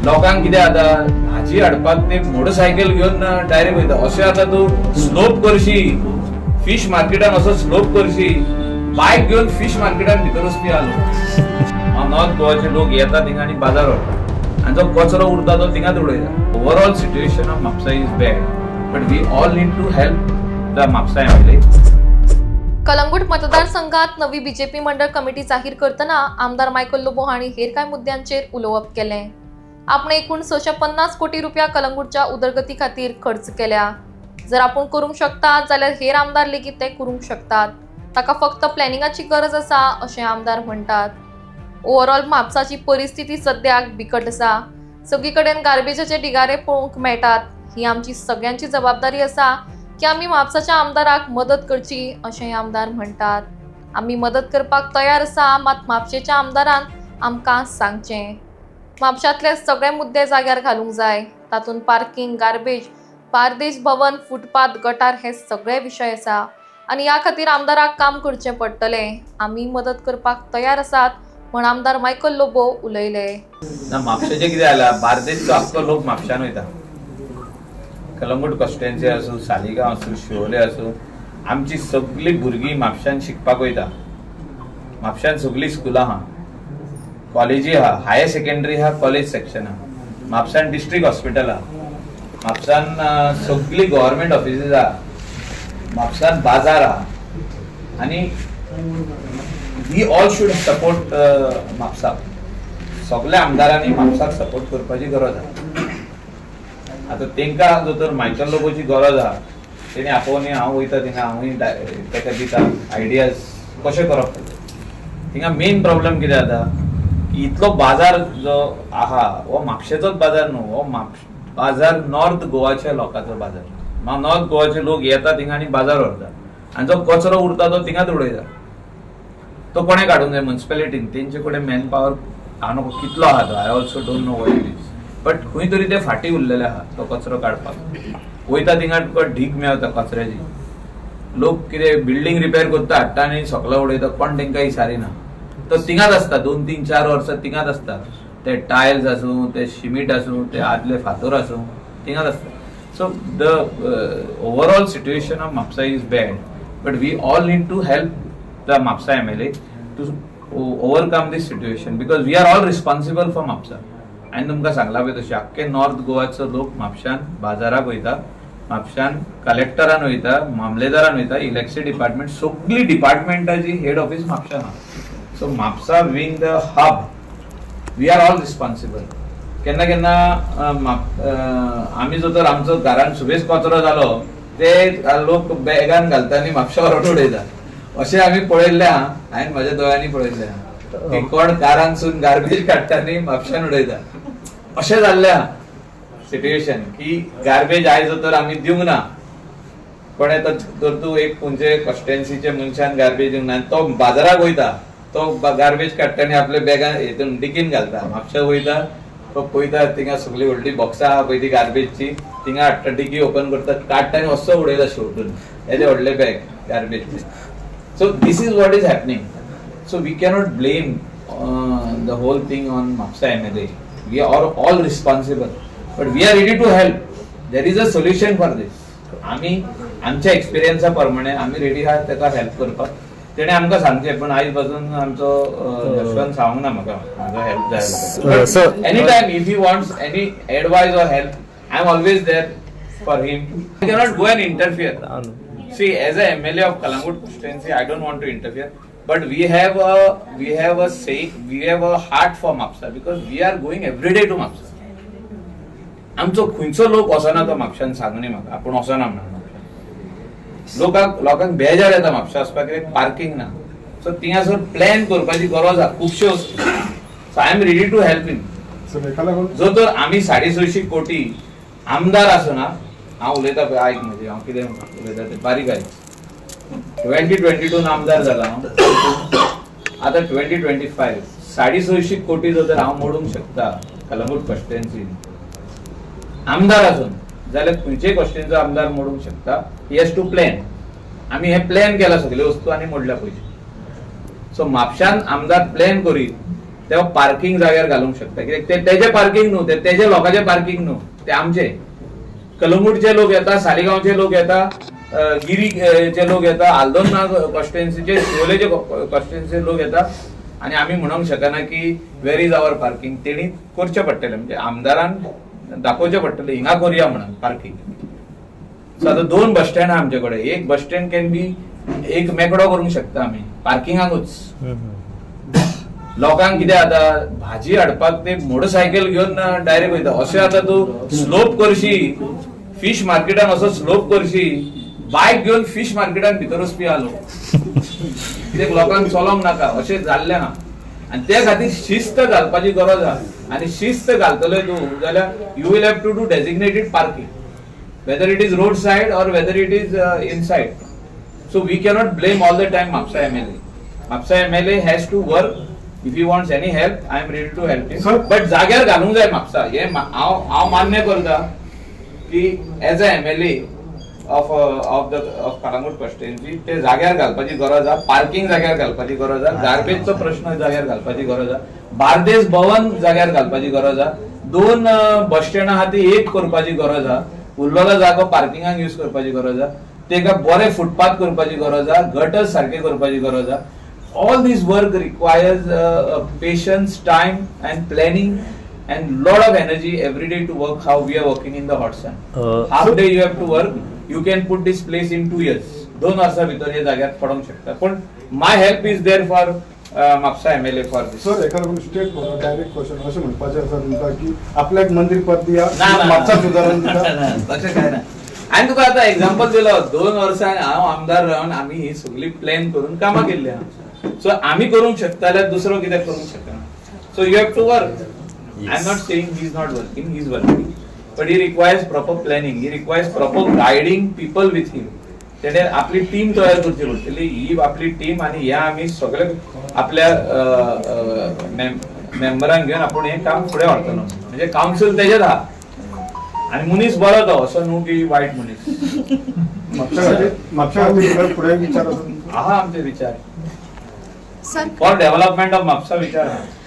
लोकांक कितें जाता भाजी हाडपाक ते मोटरसायकल घेवन डायरेक्ट वयता. अशें आतां तूं स्लोप करशी फिश मार्केटान असो स्लोप करशी बायक घेवन फिश मार्केटान भितर वचपी आलो. नॉर्थ गोवाचे लोक येता थिंगा आनी बाजार व्हरता आनी जो कचरो उरता तो थिंगाच उडयता. Overall situation of Mapusa is bad but we all need to help the Mapusa MLA. Calangute मतदारसंघात नवी बीजेपी मंडळ कमिटी जाहीर करतना आमदार मायकल लोबो हांणी हेर कांय मुद्द्यांचेर उलोवप केलें. आपण एकूण 650 कोटी रुपया कलंगूटच्या उदरगती खातीर खर्च केल्या. जर आपण करूंक शकतात जाल्यार हेर आमदार लेगीत ते करूंक शकतात. ताका फक्त प्लॅनिंगाची गरज आसा अशें आमदार म्हणटात. ओवरऑल म्हापसाची परिस्थिती सद्याक बिकट आसा. सगळी कडेन गार्बेजाचे ढिगारे पळोवंक मेळटात. ही आमची सगळ्यांची जबाबदारी आसा की आमी म्हापसाच्या आमदाराक मदत करची अशें आमदार म्हणटात. आमी मदत करपाक तयार आसा, मात म्हापशेच्या आमदारान आमकां सांगचें. म्हापशांतले सगळे मुद्दे जाग्यार घालूंक जाय. तातूंत पार्किंग, गार्बेज, बार्देज भवन, फुटपाथ, गटार हे सगळे विशय आसा आनी ह्या खातीर आमदाराक काम करचें पडटलें. आमी मदत करपाक तयार आसात म्हण आमदार मायकल लोबो उलयले. म्हापशेचें कितें जालां, बार्देजचो आख्खो लोक म्हापशान वयता. कलंगूट कॉन्स्टिट्युएन्सी आसूं, सालिगांव आसूं, शिवोले आसूं, आमची सगळीं भुरगीं म्हापशान शिकपाक वयता. म्हापशान सगळीं स्कुलां आहा, कॉलेजी आहा, हायर सेकंडरी आहा, कॉलेज सेक्शन आहा. म्हापशान डिस्ट्रिक्ट हॉस्पिटल आहा. म्हापशान सगळीं गव्हर्मेंट ऑफिसीस आहा. म्हापशान बाजार आहा आनी we all should support Mapusa. सगळ्या आमदारांनी म्हापसाक सपोर्ट करपाची गरज आहा. आता तांकां जर तर मायकल लोबोची गरज आहा, तेणी आपोवनी हांव वयता थिंगा, हांवूय ताका दिता आयडियाज कशें करप. थिंगा मेन प्रॉब्लेम कितें जाता की इतलो बाजार जो आहा हो म्हापशेचोच बाजार न्हू, हो बाजार नॉर्थ गोवाच्या लोकांचो बाजार. नॉर्थ गोवाचे लोक येता थिंगा आनी बाजार व्हरता आनी जो कचरो उरता तो थिंगाच उडयता. तो कोणें काडूंक जाय, म्युनिसिपालिटीन. तेंचे कडेन मॅन पावर हांव कितलो आहा तो, I also don't know what it is, but खंय तरी ते फाटी उरलेले आहा तो कचरो काडपाक. वयता थिंगा तुका ढीग मेळटा कचऱ्याची. लोक कितें बिल्डींग रिपेर करता, हाडटा आनी सकलो उडयता, कोण तांकां विचारिना. तो थिंगाच आसता, 2-3-4 वर्सां थिंगाच आसता. ते टायल्स आसूं, ते सिमीट आसूं, ते आदले फातर आसूं, थिंगाच आसता. So the overall situation of Mapusa is bad but we all need to help the Mapusa MLA to overcome this situation because we are all responsible for Mapusa. हांवें तुमकां सांगलां पळय तशें आख्खे नॉर्थ गोवाचो लोक म्हापशान बाजाराक वयता, म्हापशान कलेक्टरान वयता, मामलेदारान वयता, इलेक्शन डिपार्टमेंट, सगळीं डिपार्टमेंटाची हेड ऑफिस म्हापशान आहा. So Mapusa being the hub we are all responsible. केन्ना केन्ना आमी जो तर आमचो घरान सुबेज कचरो जालो ते लोक बॅगान घालता आनी म्हापशा व्हरून उडयता. अशें आमी पळयल्लें आहा, हांवें म्हाज्या दोळ्यांनी पळयल्लें आहा की कोण कारांसून गार्बेज काडटा आनी म्हापशान उडयता. अशें जाल्लें आहा सिट्युएशन की गार्बेज आयज तर आमी दिवंक ना. कोणें तर तूं एक खंयचे कॉन्स्टिट्युएन्सीचे मनशान गार्बेज दिवंक ना, तो बाजाराक वयता, तो गार्बेज काडटा आनी आपल्या बॅगान हितून डिकीन घालता. म्हापशा वयता, तो पळयता थिंगा सगळीं व्हडली बॉक्सां आहा पळय ती गार्बेजची, थिंगा हाडटा, डिकी ओपन करता, काडटा आनी असो उडयता शेवटून येदे व्हडले bag garbage. So this is what is happening. So we cannot blame the whole thing on Mapsa MLA. We are all responsible, but we are ready to help. There is a solution for this. आमी आमच्या एक्सपिरियन्सा प्रमाणे आमी ready आहात ताका help करपाक. तेणे आमकां सांगचें, पण आयज पासून आमचो यशवंत सांगूंक ना म्हाका हेल्प जाय. Any time if he wants any advice or help, I am always there for him. I cannot go and interfere. See, as a MLA of Kalangut constituency, I don't want to interfere. But we have a say, we have a heart for Mapsa because we are going every day to Mapsa. आमचो खंयचो लोक वचना तो म्हापशान सांगनी म्हाका, आपूण वचना म्हणून. लोकांक बेजार येता म्हापशा वचपाक, कित्याक पार्किंग ना. सो थिंगासर प्लॅन करपाची गरज आहा खुबश्यो वस्तू. So I am ready to help him. जो तर आमी 650 कोटी आमदार आसना, हांव उलयता पळय, आयक म्हणजे हांव कितें उलयता तें बारीक आयक. 2022 आमदार जाला आता 2025 650 कोटी जो तर हांव मोडूंक शकता कलंगूट कॉन्स्टिट्युएन्सी आमदार आसून, जाल्यार खंयचेय कॉन्स्टिट्युएन्सीचो आमदार मोडूंक शकता. He has to plan. आमी हे प्लॅन केला सगळे वस्तू आनी मोडल्या पयशे. सो म्हापशान आमदार प्लॅन करीत तेव्हा पार्किंग जाग्यार घालूंक शकता कित्याक ते तेजे पार्किंग न्हू, ते तेजे लोकांचे पार्किंग न्हू, ते आमचे. कलंगूटचे लोक येता, सालिगांवचे लोक येता, गिरीचे लोक येता, आल्दोना कॉन्स्टिट्युएन्सीचे, शिवोलेचे कॉन्स्टिट्युएन्सीचे लोक येता आणि आम्ही म्हणूंक शकना की वेर इज आवर पार्किंग. तेणी करचें पडटलें, म्हणजे आमदारान दाखोवचें पडटलें हिंगा करुया म्हणून पार्किंग. सो आतां 2 बस स्टँड आहा आमचे कडेन. एक बस स्टँड कॅन बी एक मेकडो करूंक शकता आमी पार्किंगाकूच. लोकांक कितें जाता, भाजी हाडपाक ते मोटरसायकल घेवन डायरेक्ट वयता. अशें आतां तूं स्लोप करशी, फिश मार्केटान असो स्लोप करशी, बायक घेवन फिश मार्केटान भितर वचपी आहा लोक. कित्याक लोकांक चलोंक नाका, अशें जाल्लें आहा. आनी त्या खातीर शिस्त घालपाची गरज आहा. आनी शिस्त घालतले तूं जाल्यार you will have to do designated parking, whether it is roadside or whether it is inside. So we cannot blame all the time Mapsa MLA. Mapsa MLA has to work. If he wants any help, I am ready to help him. Sir, but जाग्यार घालूंक जाय म्हापसा. हे हांव मान्य करता की as a MLA of Calangute constituency ते जाग्यार घालपाची गरज आहा. पार्किंग जाग्यार घालपाची गरज आहा. गार्बेजचो प्रश्न जाग्यार घालपाची गरज आहा. बार्देस भवन जाग्यार घालपाची गरज आहा. 2 बस स्टँड आहा ती एक करपाची गरज आहा. उरलेलो जागो पार्किंगाक यूज करपाची गरज आहा. तेका बरे फुटपाथ करपाची गरज आहा. गटर्स सारखे करपाची गरज आहा. All this work requires patience, time and planning and lot of energy every day to work how we are working in the hot sun. Half day you have to work. You can put this place in 2 years. 2 वर्षा भितर हे जाग्यार पडोंक शकता. पण my help is there for Mapusa MLA for this. Sir एखादं state direct question असे म्हणपाचे आसा तुमकां की आपल्याक मंत्री पद दिया, ना, ना, म्हापसा सुदारण दिता. तशें काय ना. हांवें तुका आतां एक्झाम्पल दिलो. 2 वर्सां हांव आमदार रावन आमी ही सगळी प्लॅन करून कामां केल्ली आहा. सो आमी करूंक शकता जाल्यार दुसरो कित्याक करूंक शकना. So you have to work. I am not saying he is not working, he is working. But he requires proper planning, he requires proper guiding people with him. तेणे आपली टीम तयार करची पडटली. ही आपली टीम आणि ह्या आम्ही सगळे आपल्या मेंबरांक घेऊन आपण हे काम फुडें व्हरतलो. म्हणजे काउन्सिल तेजेच आहा आणि मनीस बरो तो, असो न्हू की वायट मनीस. म्हापसा खातीर फुडें विचार आसा तुमचो? आहा आमचे विचार फॉर डेव्हलपमेंट ऑफ म्हापसा विचार आहा.